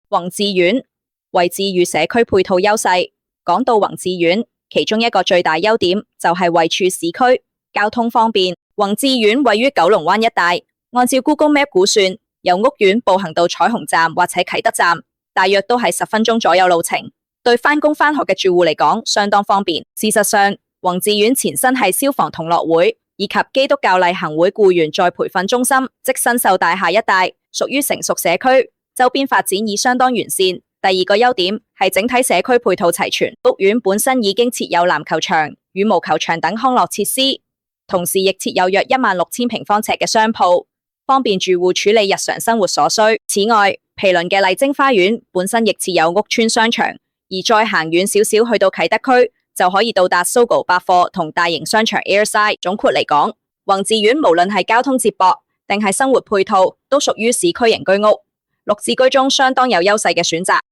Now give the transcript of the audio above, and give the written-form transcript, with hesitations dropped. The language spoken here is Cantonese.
宏志苑，位置與社區配套優勢。講到宏志苑，其中一個最大優點就係位處市區，交通方便。宏志苑位於九龍灣一帶，按照 Google Map 估算，由屋苑步行到彩虹站或者啟德站，大約都係10分鐘左右路程，對返工返學嘅住戶嚟講相當方便。事實上，宏志苑前身係消防同樂會以及基督教勵行會僱員再培訓中心，即新秀大廈一帶，屬於成熟社區，周邊發展已相當完善。第二個優點係整體社區配套齊全，屋苑本身已經設有籃球場、羽毛球場等康樂設施，同時亦設有約16000平方尺嘅商鋪，方便住戶處理日常生活所需。此外，毗鄰嘅麗晶花園本身亦設有屋邨商場，而再行遠少少去到啟德區，就可以到達 SOGO 百貨同大型商場 Airside。總括嚟講，宏志苑無論係交通接駁定係生活配套，都屬於市區型居屋，綠置居中相當有優勢嘅選擇。